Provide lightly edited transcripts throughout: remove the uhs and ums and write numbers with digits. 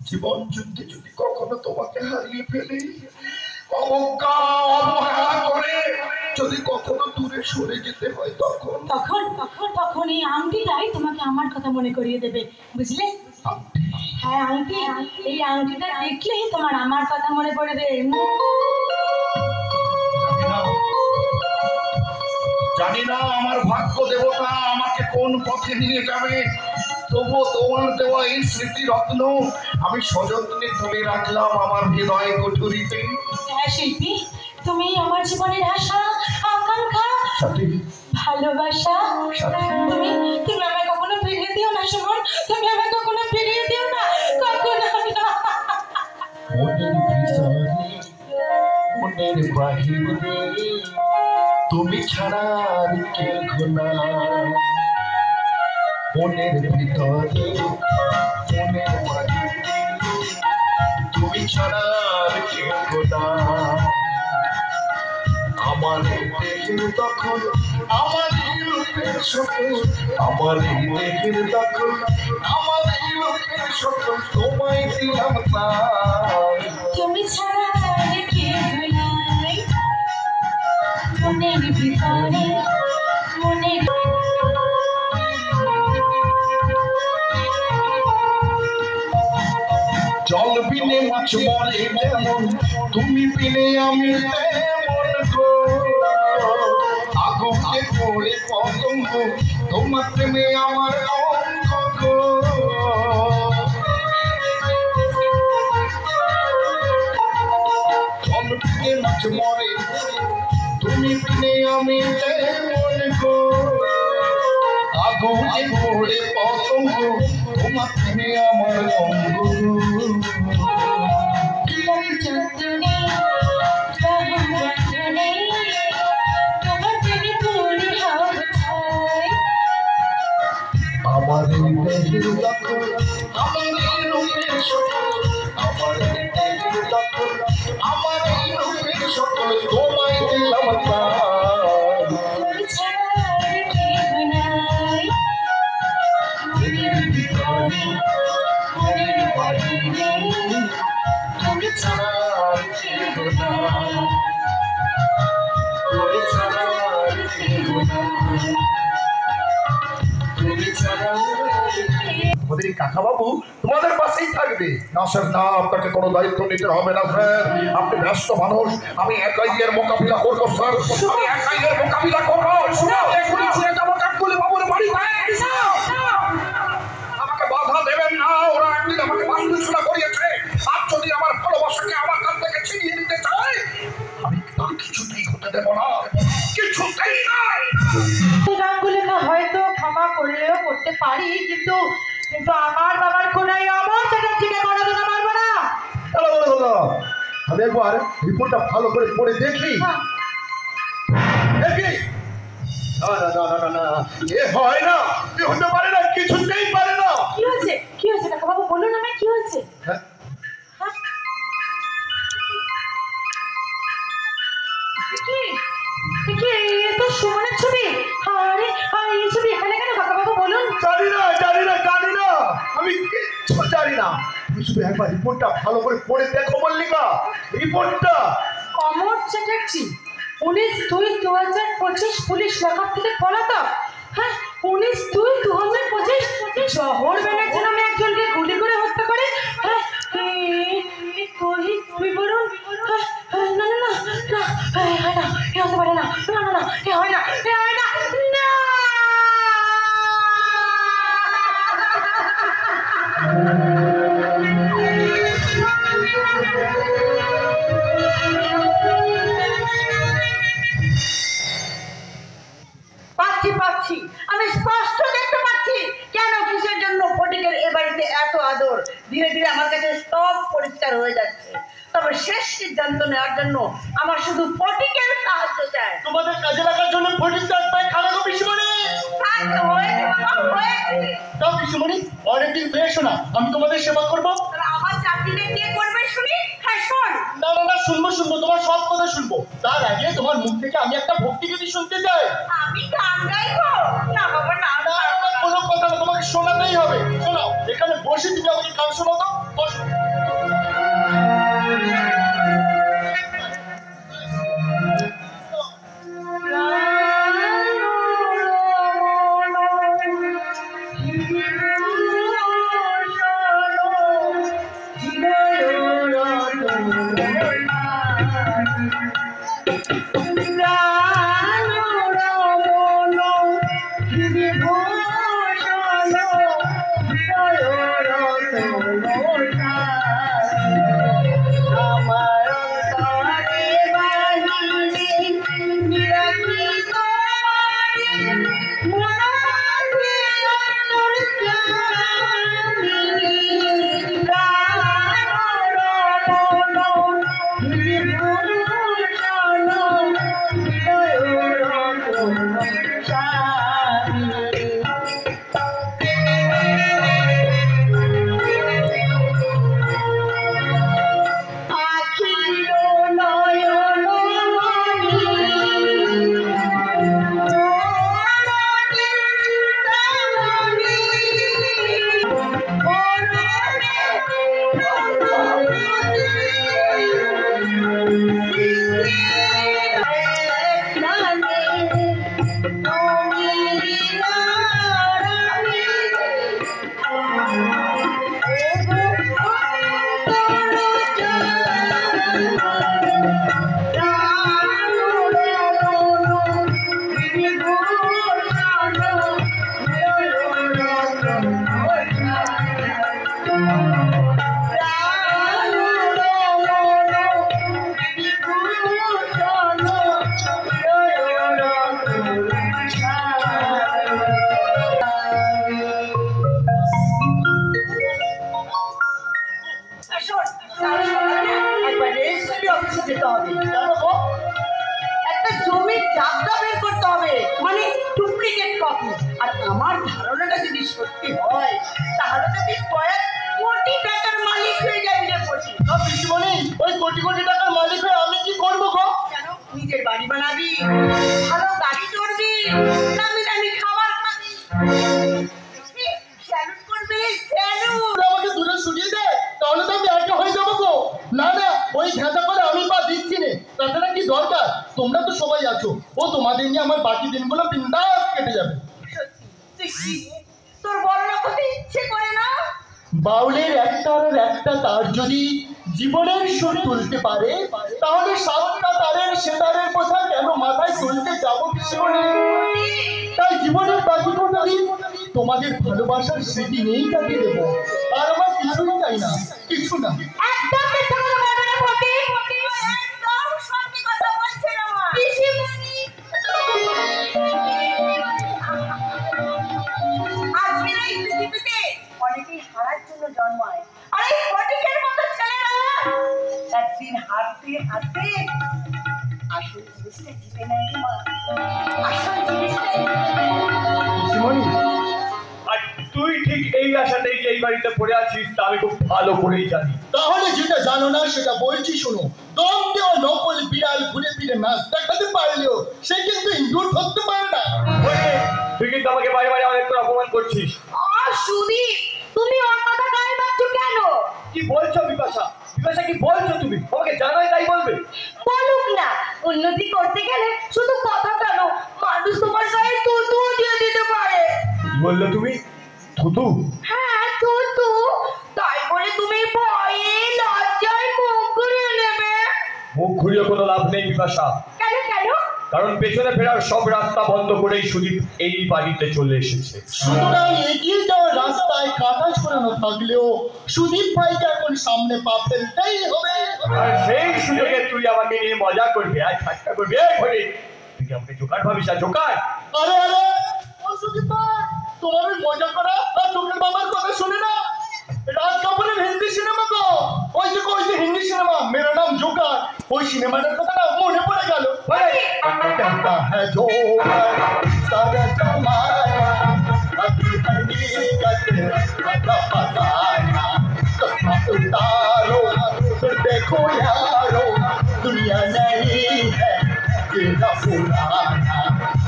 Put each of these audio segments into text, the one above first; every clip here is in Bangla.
জীবন যুদ্ধে যদি কখনো তোমাকে হারিয়ে ফেলি, অবজ্ঞা অবহেলা করে যদি কখনো দূরে সরে যেতে হয়, তখন তখন তখন তখন এই আংটিটাই তোমাকে আমার কথা মনে করিয়ে দেবে, বুঝলে? হ্যাঁ, আংটি। এই আংটিটা দেখলেই তোমার আমার কথা মনে পড়বে। জানি না আমার ভাগ্য দেবতা আমাকে কোন পথে নিয়ে যাবে, তবুও তোমার দেওয়া এই স্মৃতি রত্ন আমি সযত্নে তুলে রাখলাম আমার হৃদয় কুঠুরিতে। হ্যাঁ শিল্পী, তুমি আমার জীবনের আশা, আকাঙ্ক্ষা, ভালোবাসা। তুমি তুমি আমায় কখনো ফিরিয়ে দিও না সুমন, তুমি আমায় কখনো ফিরিয়ে দিও না, কখনো না। মনের ভিতরে মনের বাহিরে তুমি ছাড়া আর কেউ না। মনের ভিতরে মনের বাহিরে তুমি ছাড়া আর কেউ না। আমার দেহের দখল আমার রূপের সকল, আমার দেহের দখল আমার রূপের সকল তোমায় দিলাম তাই। তুমি ছাড়া আর কেউ নাই মনের ভিতরে মনের। জল বিনে মাছ মরে যেমন, তুমি বিনে আমি তেমন গো। আগুনে পড়ে পতঙ্গ, তোমার প্রেমে আমার অঙ্গ গো। জল বিনে মাছ মরে, তুমি বিনে আমি তেমন গো। আগুনে পড়ে পতঙ্গ, তোমার প্রেমে আমার অঙ্গ গো। আমার দেহের দখল আমার রূপের সকল, আমার দেহের দখল আমার রূপের সকল তোমায় দিলাম তাই। মনের ভিতরে মনের বাহিরে তুমি ছাড়া আর কেউ না। তুমি ছাড়া আর কেউ না। তুমি ছাড়া আমাদের কাকাবাবু তোমাদের পাশেই থাকবে না স্যার। না, আপনাকে কোনো দায়িত্ব নিতে হবে না স্যার, আপনি ব্যস্ত মানুষ। আমি একাই এর মোকাবিলা করবো স্যার, আমি একাই এর মোকাবিলা করবো। আমাকে বাধা দেবেন না, ওরা একদিন আমাকে বান্ধবী করিয়েছে, আর যদি আমার ভালোবাসাকে আমার কাছ থেকে ছিনিয়ে নিতে চায় আমি তার কিছুতেই হতে দেব না, কিছুতেই নয়। গানগুলোকে হয়তো ক্ষমা করলেও করতে পারি, কিন্তু কিন্তু আমার বাবার কোনায় আমার চ্যাটার্জিকে কোনোদিনও মারবো না। আমি একবার রিপোর্টটা ভালো করে পড়ে দেখি। দেখি না না না না না, এ হয় না, এ হতে পারে না, কিছুতেই পারে না। কি হয়েছে, কি হয়েছে কাকাবাবু, বলুন আমায় কি হয়েছে? হ্যাঁ, এ তো সুমনের ছবি। আরে এই ছবি এখানে কেন কাকাবাবু, বলুন। জানি না জানি না জানি না, আমি কিচ্ছু জানি না। তুমি শুধু একবার রিপোর্টটা ভালো করে পড়ে দেখো মল্লিকা, রিপোর্টটা। অমর চ্যাটার্জি 19/2/2025 পুলিশ লকআপ থেকে পলাতক। হ্যাঁ, 19/2/2025 জহর ব্যানার্জি নামে একজনকে গুলি করে হত্যা করে। হ্যাঁ, তুই বলুন। না না না না, হয় না, এ হতে পারে না, না না না, এ হয় না, এ হয় না, না। পাচ্ছি, আমি স্পষ্ট দেখতে পাচ্ছি কেন কিসের জন্য ফটিকের এ বাড়িতে এত আদর। ধীরে ধীরে আমার কাছে সব পরিষ্কার হয়ে যাচ্ছে। তবে শেষ সিদ্ধান্ত নেওয়ার জন্য আমার শুধু ফটিকের সাহায্য চাই। তোমাদের কাজে লাগার জন্য ফটিক তাই খারাপ পিসিমণি। তাও পিসিমণি অনেকদিন বেশ না, আমি তোমাদের সেবা করবো। আমার চাকরিটা কে করবে শুনি? হ্যাঁ শোন। না না না, শুনবো শুনবো, তোমার সব কথা শুনবো। তার আগে তোমার মুখ থেকে আমি একটা ভক্তি গীতি শুনতে চাই। আমি গান গাইবো? না বাবা না, কোনো কথা না, তোমাকে শোনাতেই হবে। শোনাও, এখানে বসে তুমি আমাকে গান শোনাও তো, বসো। একটা জমির জায়গা বের করতে হবে, মানে ডুপ্লিকেট কপি। আর আমার ধারণাটা যদি সত্যি হয় তাহলে যদি কয়েক কোটি টাকার মালিক হয়ে যাবি রে পড়ি। পিসিমণি, ওই কোটি কোটি টাকার মালিক হয়ে আমি কি করবো গো? কেন? নিজের বাড়ি বানাবি, ভালো গাড়ি চড়বি, দামি দামি খাবার খাবি, স্যালুট করবি, স্যালুট। আমাকে দূরে সরিয়ে দে, তাহলে তো আমি একা হয়ে যাবো গো। না না, ওই ঘেঁচা করে আমি পা দিচ্ছি নে। তাছাড়া কি দরকার? তোমরা তো সবাই আছো, ও তোমাদের নিয়ে আমার বাকি দিনগুলো বিন্দাস কেটে যাবে। সত্যি তুই কি তোর বর্ণনা করতে ইচ্ছে করে না? বাউলের একটার একটা তার যদি জীবনের সুর তুলতে পারে, তাহলে সাতটা তারের সেতারের কথা কেন মাথায় তুলতে যাবো পিসিমণি? তাই জীবনের বাকিটা দিন তোমাদের ভালোবাসার স্মৃতি নিয়েই কাটিয়ে দেবো। আর আমার কিছুই চাই না, কিছু না। একদম মিথ্যা কথা বলবে না পটি, একদম সত্যি কথা বলছে না মা। পিসিমণি আজকের এই পৃথিবীতে অনেকেই হারার জন্য জন্মায়, আর এই ফটিকের মতো ছেলেরা একদিন হারতে হারতে আসল জিনিসটা জিতে নেয় রে মা। আসল জিনিসটা পিসিমণি, আর তুই ঠিক এই আশাতেই যে এই বাড়িতে পড়ে আছিস তা আমি খুব ভালো করেই জানি। তাহলে যেটা জানো না সেটা বলছি শোনো। দম দেওয়া নকল বিড়াল ঘুরে ফিরে নাচ দেখাতে পারলেও সে কিন্তু ইঁদুর ধরতে পারে না। ওরে, তুই কিন্তু আমাকে বারে বারে অনেক করে অপমান করছিস। আর সুদীপ, তুমি ওর কথা গায়ে মারছো কেন? কি বলছো বিপাশা? বিপাশা কি বলছো তুমি? আমাকে জানাই তাই বলবে? বলুক না, উন্নতি করতে গেলে শুধু কথা কেন, মানুষ তোমার গায়ে তুতু দিয়ে দিতে পারে। কি বললে তুমি? থুতু? হ্যাঁ তুতু, তাই বলে তুমি ভয়ে লজ্জায় মুখ ঘুরিয়ে নেবে? মুখ ঘুরিয়ে কোনো লাভ নেই বিপাশা, কেন কেন? কারণ পেছনে ফেরার সব রাস্তা বন্ধ করেই সুদীপ এই বাড়িতে চলে এসেছে। সুতরাং এগিয়ে যাওয়ার রাস্তায় কাঁটা ছড়ানো থাকলেও সুদীপ ভাইকে এখন সামনে পা ফেলতেই হবে। আর সেই সুযোগে তুই আমাকে নিয়ে মজা করবি আর ঠাট্টা করবি। এই ঘরে তুই কি আমাকে জোকার ভাবিস? আর জোকার? আরে আরে, ও সুদীপ ভাই, তোমার ওই মজা করা আর চোখের বাবার কথা শুনে না? রাজ কাপুরের হিন্দি সিনেমা তো, ওই যে হিন্দি সিনেমা মেরা নাম জোকার, ওই সিনেমাটার কথা না মনে পড়ে গেল। कहता है जोकर सारा जमाना अभी हकीकत का फसाना, चश्मा उतारो फिर देखो यारो, दुनिया नहीं है तेरा पुराना।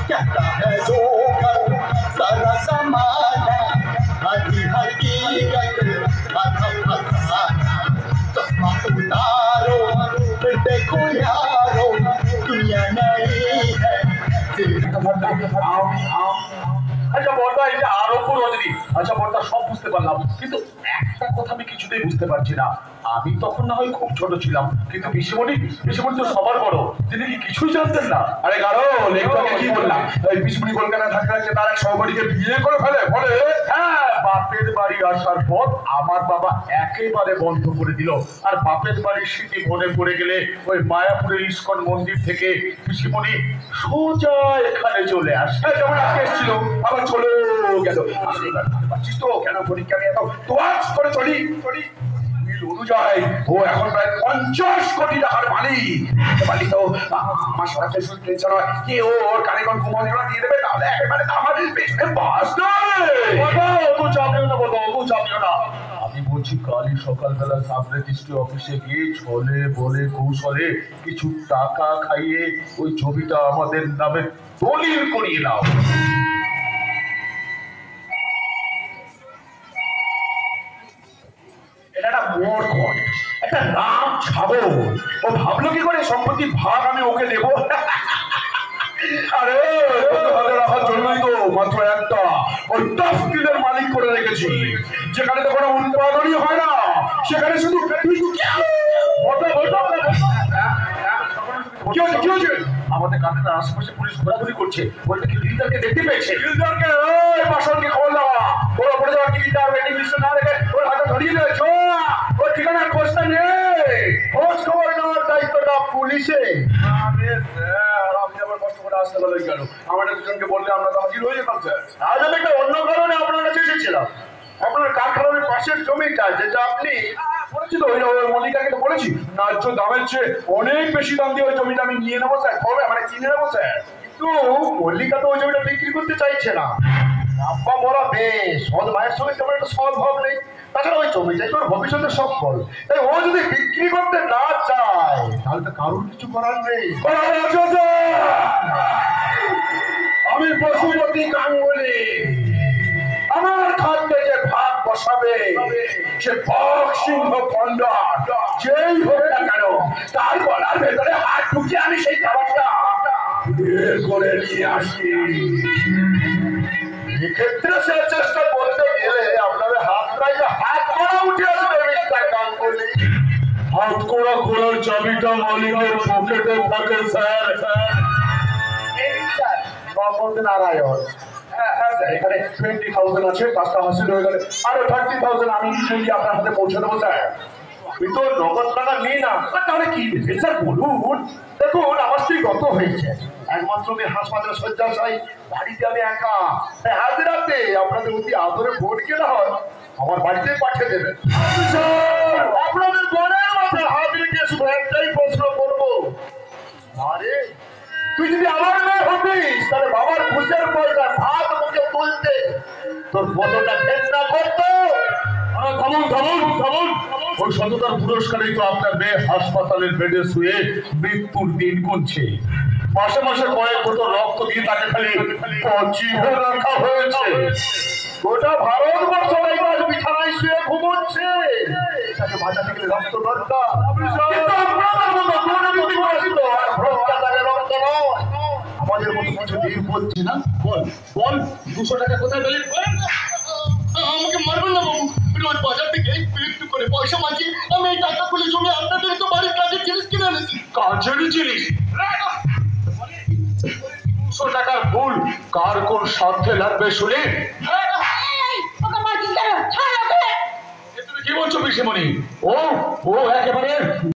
कहता है जोकर सारा जमाना अभी हकीकत का फसाना, चश्मा उतारो फिर देखो यारो, दुनिया नहीं है। আচ্ছা বড় এটা আরো পুরো রজনী। আচ্ছা বড়দা, সব বুঝতে পারলাম, কিন্তু একটা কথা আমি কিছুতেই বুঝতে পারছি না। আমি তখন না হয় খুব ছোট ছিলাম, কিন্তু পিসিমণি তো সবার বড়, তিনি কি কিছুই জানতেন না? আরে গারো, লেখকে কি বললাম, এই পিসিমণি কলকাতায় থাকতে থাকতে তার এক সহপাঠীকে বিয়ে করে ফেলে, বলে হ্যাঁ, বাপের বাড়ি আসার পর আমার বাবা একেবারে বন্ধ করে দিল। আর বাপের বাড়ির স্মৃতি মনে পড়ে গেলে ওই মায়াপুরের ইস্কন মন্দির থেকে পিসিমণি সোজা এখানে চলে আসে। যেমন আজকে এসেছিল, আবার চলে গেল। আসলে এবার পাচ্ছিস তো কেন পরীক্ষা নিয়ে এত তোয়াজ করে চলি অনুযায়ী ও এখন প্রায় 50 কোটি টাকার মালিক তো আমার সরাসরি শুধু টেনশন হয় কি ওর কানে কোন ঘুমানো দিয়ে দেবে, তাহলে একেবারে আমাদের পেছনে বাস না। আমি বলছি কালই সকালবেলা সাব রেজিস্ট্রি অফিসে গিয়ে ছলে বলে কৌশলে কিছু টাকা খাইয়ে ওই জমিটা আমাদের নামে দলিল করিয়ে নাও। একটা মরকট, একটা রাম ছাগল, ও ভাবলো কি করে সম্পত্তির ভাগ আমি ওকে দেবো? আরে হাতে রাখার জন্যই তো মাত্র একটা ওই তফতিলের মালিক করে রেখেছি, যেখানে তো কোনো উৎপাদনই হয় না, সেখানে শুধু আমাদের কানের আশেপাশে পুলিশ ঘোরাঘুরি করছে, বলতে কি লিডারকে দেখতে পেয়েছে? লিডারকে ওই পাশনকে খবর দেওয়া, ওরা পড়ে যাওয়ার টিকিটটা ওয়েটিং লিস্টে না রেখে ওর হাতে ধরিয়ে দিয়েছ। ওর ঠিকানার খোঁজটা নেই, খোঁজ খবর নেওয়ার দায়িত্বটা পুলিশে। আপনি আবার কষ্ট করে আসতে পারলেন কেন? আমাদের দুজনকে বললে আমরা তো হাজির হয়ে যেতাম স্যার। আজ আমি একটা অন্য কারণে আপনার কাছে এসেছিলাম। আপনার কারখানার পাশের জমিটা যেটা আপনি পরিচিত ওই মল্লিকাকে তো বলেছি, ন্যায্য দামের চেয়ে অনেক বেশি দাম দিয়ে ওই জমিটা আমি নিয়ে নেবো স্যার, কবে মানে কিনে নেবো স্যার। কিন্তু মল্লিকা তো ওই জমিটা বিক্রি করতে চাইছে না। আব্বা মরা বেশ, সৎ মায়ের সঙ্গে তেমন একটা সৎ ভাব নেই। তাছাড়া ওই জমিটাই তোর ভবিষ্যতের সফল, তাই ও যদি বিক্রি করতে না চায় তাহলে তো কারোর কিছু করার নেই। আমি পশুপতি গাঙ্গুলি, আমার খাদ্যে যে ভাগ বসাবে সে বক সিংহ পণ্ডত যেই হোক না কেন, তার গলার ভেতরে হাত ঢুকিয়ে আমি সেই খাবারটা বের করে নিয়ে আসি। এক্ষেত্রে সে চেষ্টা করতে গেলে আপনাদের হাত করা উঠে আসবে। হাত করা খোলার চাবিটা মালিকের পকেটে থাকে স্যার। নারায়ণ, হ্যাঁ স্যার, এখানে 20,000 আছে, কাজটা হাসিল হয়ে গেলে আরো 30,000 আমি নিজেই আপনার হাতে পৌঁছে দেবো স্যার। কিন্তু নগদ টাকা নিই না, তাহলে কি দেবেন স্যার বলুন? দেখুন, আমার স্ত্রী গত হয়েছে, একমাত্র মেয়ে হাসপাতালে শয্যাশায়ী, বাড়িতে আমি একা, তাই হাজিরাতে আপনাদের অতি আদরে ভোট কেনা হয় আমার বাড়িতে পাঠিয়ে দেবেন। আপনাদের বোনের মাথায় হাত রেখে শুধু একটাই প্রশ্ন করবো, আরে তুই যদি আমার মেয়ে হতিস তাহলে বাবার ঘুষের পয়সা ভাত মুখে তুলতে তোর কতটা চেষ্টা করতো? ওই সততার পুরস্কারই তো আপনার মেয়ে হাসপাতালের বেডে শুয়ে মৃত্যুর দিন গুনছে। মাসে মাসে কয়েক বোতল রক্ত দিয়ে তাকে খালি পচিয়ে রাখা হয়েছে। গোটা ভারতবর্ষ বিছানায় শুয়ে ঘুমোচ্ছে, তাকে বাঁচাতে গেলে রক্ত দরকার। আমাদের মতো কিছু দিন বলছি না, বল বল 200 টাকা কোথায় পেলি? আমাকে মারবেন না বাবু, রোজ বাজার থেকে একটু করে পয়সা মাঝি আমি এই টাকাগুলো জমে আপনাদের তো বাড়ির কাজের জিনিস কিনে এনেছি। কাজেরই জিনিস? 200 টাকার ভুল কার কোন স্বার্থে লাগবে শুনে? তুমি কি বলছো পিসিমণি? ও একেবারে